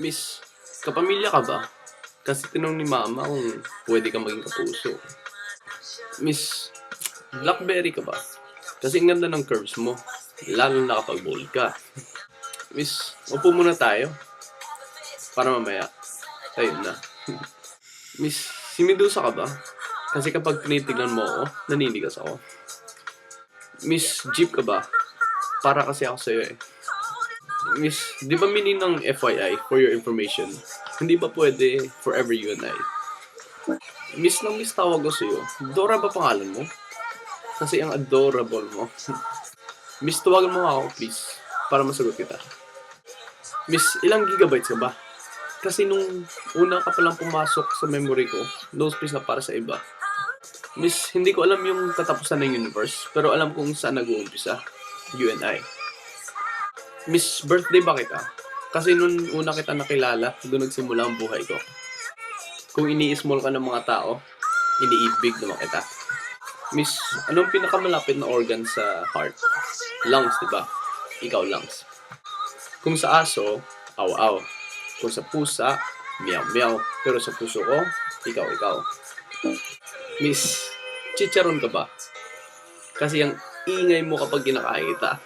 Miss, kapamilya ka ba? Kasi tinanong ni mama kung pwede ka maging kapuso. Miss, Blackberry ka ba? Kasi ang ganda ng curves mo, lalo na kapag bold ka. Miss, upo muna tayo. Para mamaya, tayo na. Miss, si Medusa ka ba? Kasi kapag tinitignan mo ako, naninigas ako. Miss, Jeep ka ba? Para kasi ako sa'yo eh. Miss, di ba meaning ng FYI, for your information, hindi ba pwede forever you and I? Miss lang miss tawag ko sa'yo. Dora ba pangalan mo? Kasi ang adorable mo. Miss, tawagan mo ako please, para masagot kita. Miss, ilang gigabytes ka ba? Kasi nung una ka palang pumasok sa memory ko, no space na para sa iba. Miss, hindi ko alam yung katapusan ng universe, pero alam kung saan nag-uumpisa. You and I. Miss, birthday ba kita? Kasi nung una kita nakilala, doon nagsimula ang buhay ko. Kung ini-small ka ng mga tao, iniibig naman kita. Miss, anong pinakamalapit na organ sa heart? Lungs, diba? Ikaw lungs. Kung sa aso, aw-aw. Kung sa pusa, meow-meow. Pero sa puso ko, ikaw-ikaw. Miss, chicharon ka ba? Kasi ang ingay mo kapag kinakain kita.